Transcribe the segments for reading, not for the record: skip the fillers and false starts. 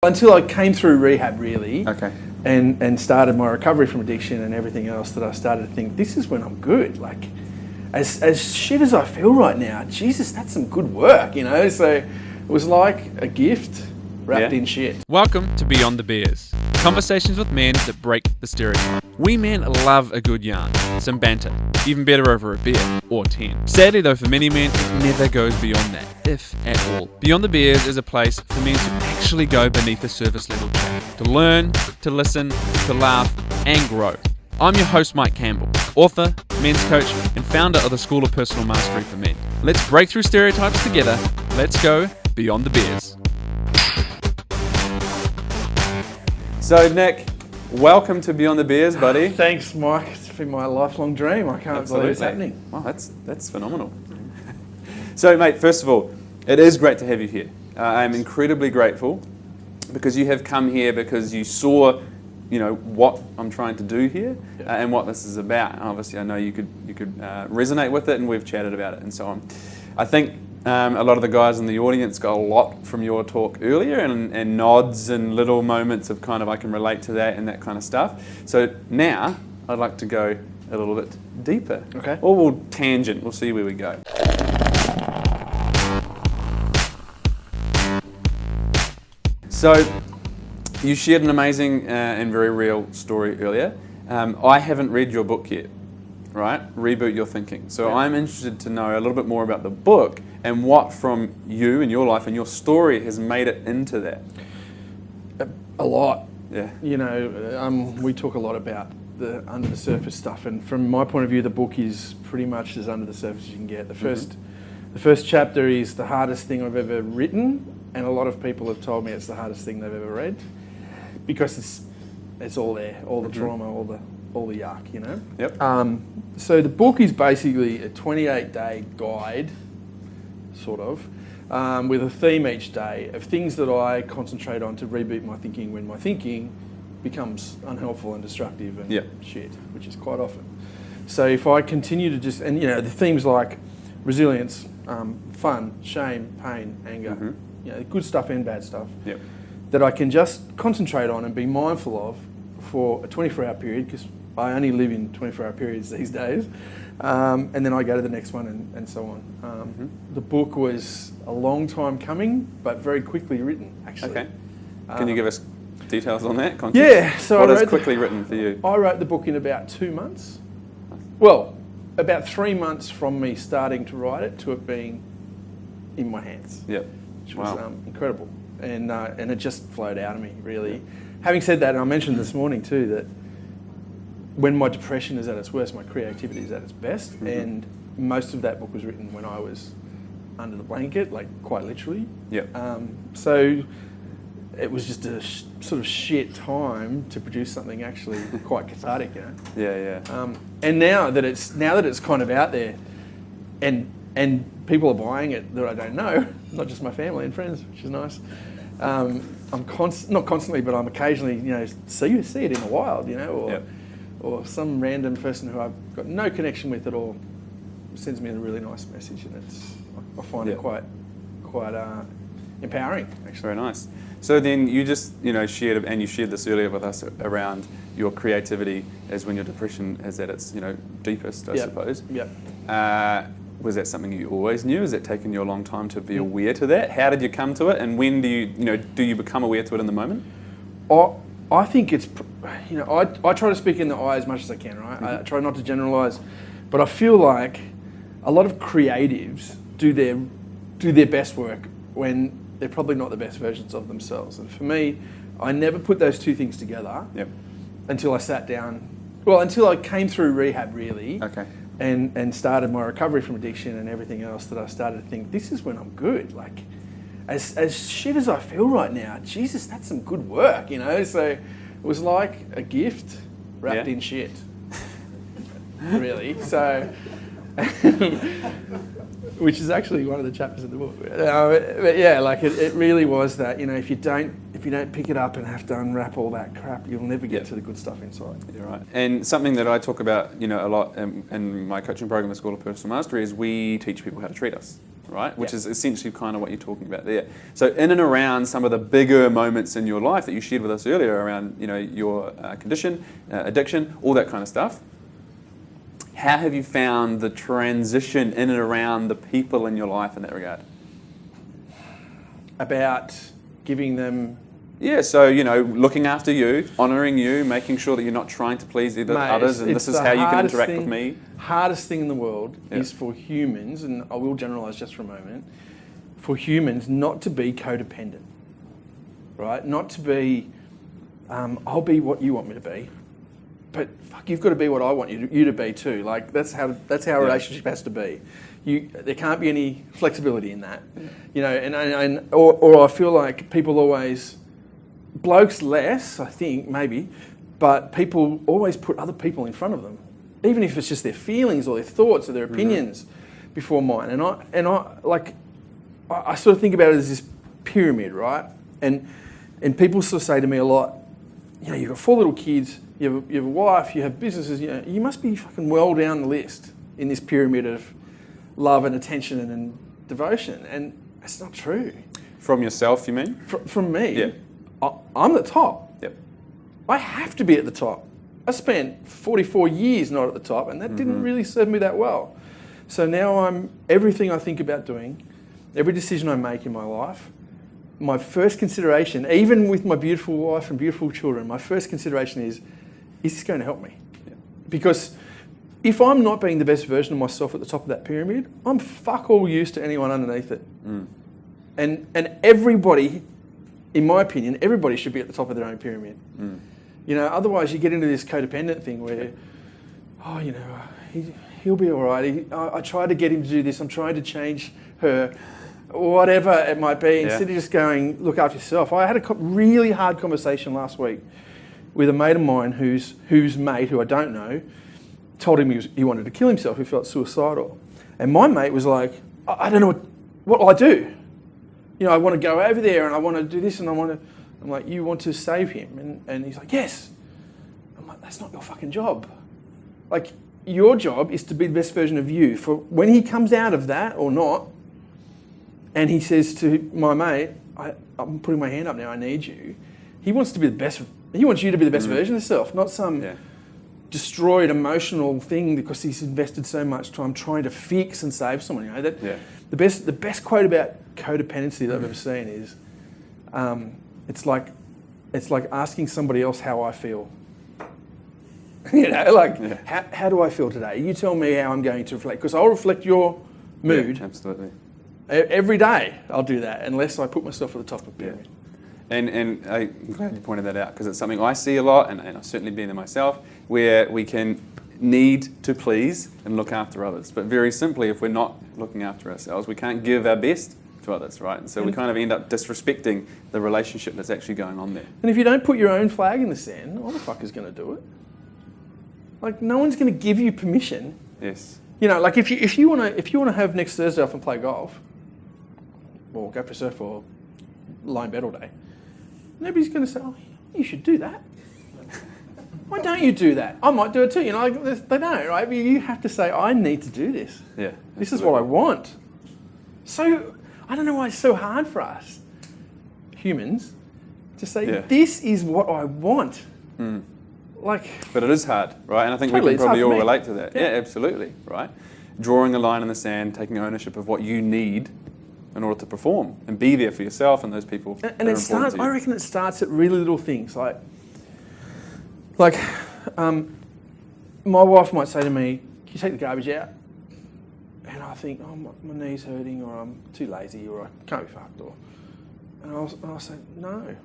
Until I came through rehab, really, Okay. and started my recovery from addiction and everything else, that I started to think, this is when I'm good. Like, as shit as I feel right now, Jesus, that's some good work, you know? So it was like a gift wrapped in shit. Welcome to Beyond the Beers. Conversations with men that break the stereotype. We men love a good yarn, some banter, even better over a beer, or 10. Sadly though, for many men, it never goes beyond that, if at all. Beyond the Beers is a place for men to actually go beneath the surface level chat, to learn, to listen, to laugh, and grow. I'm your host, Mike Campbell, author, men's coach, and founder of the School of Personal Mastery for Men. Let's break through stereotypes together. Let's go Beyond the Beers. So Nick, welcome to Beyond the Beers, buddy. Thanks, Mike. It's been my lifelong dream. I can't believe it's happening. Wow, that's phenomenal. So mate, first of all, it is great to have you here. I'm incredibly grateful because you have come here because you saw, you know, what I'm trying to do here and what this is about. And obviously, I know you could resonate with it, and we've chatted about it and so on. I think a lot of the guys in the audience got a lot from your talk earlier, and nods and little moments of kind of I can relate to that and that kind of stuff. So now I'd like to go a little bit deeper. Okay. Or we'll tangent. We'll see where we go. So you shared an amazing and very real story earlier. I haven't read your book yet, right? Reboot Your Thinking. So I'm interested to know a little bit more about the book and what from you and your life and your story has made it into that. A lot. Yeah. You know, we talk a lot about the under the surface stuff, and from my point of view, the book is pretty much as under the surface as you can get. The first chapter is the hardest thing I've ever written, and a lot of people have told me it's the hardest thing they've ever read because it's all there, all the trauma, all the yuck, you know. Yep. So the book is basically a 28-day guide, sort of, with a theme each day of things that I concentrate on to reboot my thinking when my thinking becomes unhelpful and destructive and shit, which is quite often. So if I continue to just, and you know, the themes like resilience, fun, shame, pain, anger, you know, good stuff and bad stuff, that I can just concentrate on and be mindful of for a 24-hour period, because I only live in 24-hour periods these days, and then I go to the next one and so on. The book was a long time coming, but very quickly written, actually. Okay. Can you give us details on that? Context? Yeah. So what is quickly written for you? I wrote the book in about 2 months. Well, about 3 months from me starting to write it to it being in my hands. Yep. Which was incredible. And it just flowed out of me, really. Having said that, and I mentioned this morning too, that when my depression is at its worst, my creativity is at its best, and most of that book was written when I was under the blanket, like quite literally. Yep. So it was just a sort of shit time to produce something actually quite cathartic, you know. Yeah. And now that it's kind of out there, and people are buying it that I don't know, not just my family and friends, which is nice. I'm not constantly, but I'm occasionally, you know, see it in the wild, you know, or some random person who I've got no connection with at all sends me a really nice message, and I find it quite empowering, actually. Very nice. So then you just, you know, shared this earlier with us around your creativity as when your depression is at its, you know, deepest, I suppose. Yep. Was that something you always knew? Has it taken you a long time to be aware to that? How did you come to it? And when do you become aware to it in the moment? I think it's, you know, I try to speak in the I as much as I can, right? I try not to generalize, but I feel like a lot of creatives do their best work when they're probably not the best versions of themselves. And for me, I never put those two things together until I sat down. Well, until I came through rehab, really. Okay. And started my recovery from addiction and everything else, that I started to think, this is when I'm good. Like, as shit as I feel right now, Jesus, that's some good work, you know? So it was like a gift wrapped in shit, really. So, which is actually one of the chapters in the book. But yeah, like it really was that, you know, if you don't pick it up and have to unwrap all that crap, you'll never get to the good stuff inside. You're right. And something that I talk about, you know, a lot in my coaching program, the School of Personal Mastery, is we teach people how to treat us. right? Which is essentially kind of what you're talking about there. So in and around some of the bigger moments in your life that you shared with us earlier around, your condition, addiction, all that kind of stuff, how have you found the transition in and around the people in your life in that regard? About giving them... Yeah, so, looking after you, honouring you, making sure that you're not trying to please others, and this is how you can interact with me. Hardest thing in the world is for humans, and I will generalise just for a moment, for humans not to be codependent, right? Not to be, I'll be what you want me to be, but fuck, you've got to be what I want you to be too. Like that's how a relationship has to be. There can't be any flexibility in that, or I feel like people always. Blokes less, I think, maybe, but people always put other people in front of them, even if it's just their feelings or their thoughts or their opinions before mine. And I sort of think about it as this pyramid, right? And people sort of say to me a lot, you've got 4 little kids, you have a wife, you have businesses, you must be fucking well down the list in this pyramid of love and attention and devotion. And that's not true. From yourself, you mean? From me. Yeah. I'm the top. Yep. I have to be at the top. I spent 44 years not at the top, and that didn't really serve me that well. So now everything I think about doing, every decision I make in my life, my first consideration, even with my beautiful wife and beautiful children, my first consideration is this going to help me? Yeah. Because if I'm not being the best version of myself at the top of that pyramid, I'm fuck all use to anyone underneath it. And everybody... In my opinion, everybody should be at the top of their own pyramid. Otherwise you get into this codependent thing where, he'll be all right. I tried to get him to do this. I'm trying to change her, whatever it might be. Instead of just going, look after yourself. I had a really hard conversation last week with a mate of mine whose mate, who I don't know, told him he wanted to kill himself. He felt suicidal. And my mate was like, I don't know what will I do? I want to go over there and I want to do this and I'm like, you want to save him? And he's like, yes. I'm like, that's not your fucking job. Like, your job is to be the best version of you. For when he comes out of that or not, and he says to my mate, I'm putting my hand up now, I need you. He wants to be the best. He wants you to be the best version of yourself, not some destroyed emotional thing because he's invested so much time trying to fix and save someone. The best quote about codependency that I've ever seen is, it's like asking somebody else how I feel. How do I feel today? You tell me how I'm going to reflect, because I'll reflect your mood. Yeah, absolutely. Every day I'll do that unless I put myself at the top of the pyramid. And I'm glad you pointed that out, because it's something I see a lot, and I've certainly been there myself, where we can need to please and look after others. But very simply, if we're not looking after ourselves, we can't give our best to others, right? And so we kind of end up disrespecting the relationship that's actually going on there. And if you don't put your own flag in the sand, no motherfucker's going to do it. Like, no one's going to give you permission. Yes. Like if you want to have next Thursday off and play golf, or go for a surf, or lie in bed all day, nobody's going to say, oh, you should do that. Why don't you do that? I might do it too. They don't, right? But you have to say, I need to do this. Yeah. This is what I want. So, I don't know why it's so hard for us, humans, to say, this is what I want. But it is hard, right? And I think totally, we can probably all me. relate to that. Yeah, absolutely, right? Drawing a line in the sand, taking ownership of what you need in order to perform and be there for yourself and those people. And it starts, I reckon it starts at really little things. Like, my wife might say to me, can you take the garbage out? And I think, oh, my knee's hurting, or I'm too lazy, or I can't be fucked, and I'll say, no,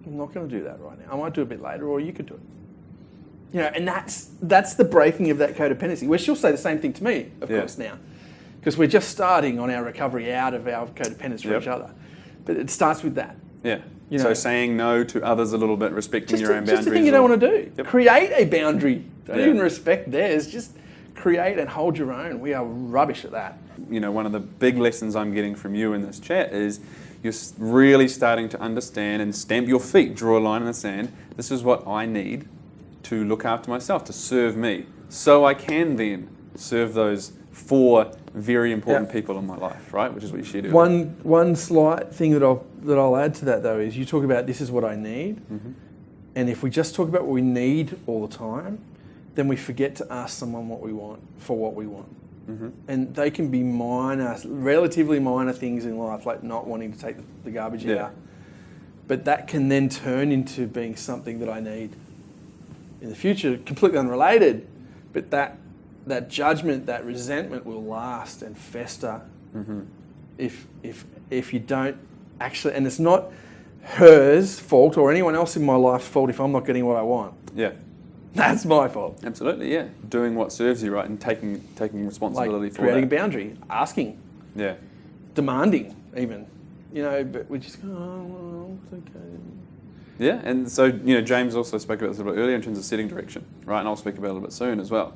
I'm not going to do that right now. I might do it a bit later, or you could do it. And that's the breaking of that codependency, where she'll say the same thing to me, of course, now. Because we're just starting on our recovery out of our codependence for each other. But it starts with that. Yeah. So saying no to others a little bit, respecting your own boundaries. Just the thing you don't want to do. Yep. Create a boundary. Don't even respect theirs. Just create and hold your own. We are rubbish at that. One of the big lessons I'm getting from you in this chat is you're really starting to understand and stamp your feet, draw a line in the sand. This is what I need to look after myself, to serve me, so I can then serve those 4 very important people in my life, right? Which is what you shared earlier. One slight thing that I'll add to that though is you talk about this is what I need, and if we just talk about what we need all the time, then we forget to ask someone what we want for what we want. And they can be minor, relatively minor things in life, like not wanting to take the garbage out. But that can then turn into being something that I need in the future, completely unrelated. But that judgment, that resentment will last and fester if you don't actually, and it's not hers fault or anyone else in my life's fault if I'm not getting what I want. Yeah. That's my fault. Absolutely, yeah. Doing what serves you right and taking responsibility Like for creating that. a boundary, asking, demanding even, but we just go, oh, well, it's okay. Yeah, and so, James also spoke about this a little bit earlier in terms of setting direction, right? And I'll speak about it a little bit soon as well.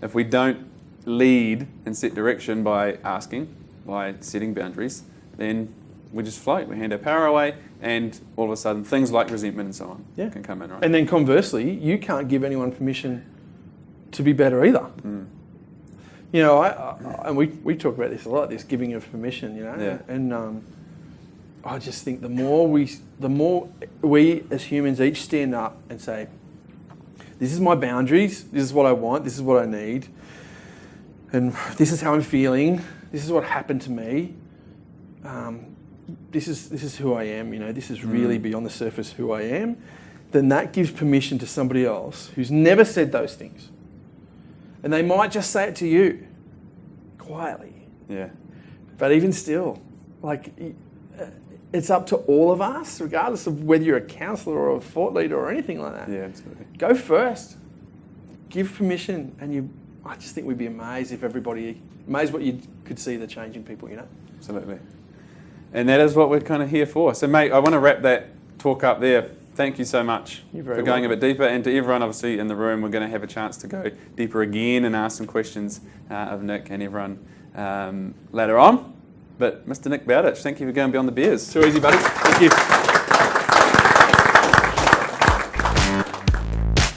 If we don't lead and set direction by asking, by setting boundaries, then we just float. We hand our power away, and all of a sudden things like resentment and so on can come in, right? And then conversely, you can't give anyone permission to be better either. And we talk about this a lot, this giving of permission, and I just think the more we as humans each stand up and say, this is my boundaries, this is what I want, this is what I need, and this is how I'm feeling, this is what happened to me, this is who I am, this is really beyond the surface who I am, then that gives permission to somebody else who's never said those things. And they might just say it to you, quietly. Yeah. But even still, it's up to all of us, regardless of whether you're a counsellor or a thought leader or anything like that. Yeah, absolutely. Go first. Give permission, and I just think we'd be amazed amazed what you could see the change in people, Absolutely. And that is what we're kind of here for. So, mate, I want to wrap that talk up there. Thank you so much for going a bit deeper. And to everyone, obviously, in the room, we're going to have a chance to go deeper again and ask some questions of Nick and everyone later on. But Mr. Nick Bowditch, thank you for going Beyond the Beers. Too easy, buddy. Thank you.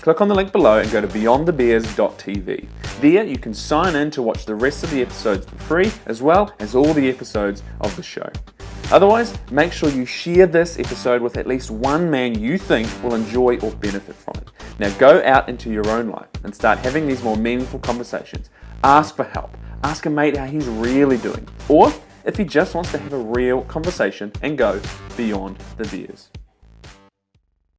Click on the link below and go to beyondthebeers.tv. There you can sign in to watch the rest of the episodes for free, as well as all the episodes of the show. Otherwise, make sure you share this episode with at least one man you think will enjoy or benefit from it. Now go out into your own life and start having these more meaningful conversations. Ask for help. Ask a mate how he's really doing. Or if he just wants to have a real conversation and go beyond the beers.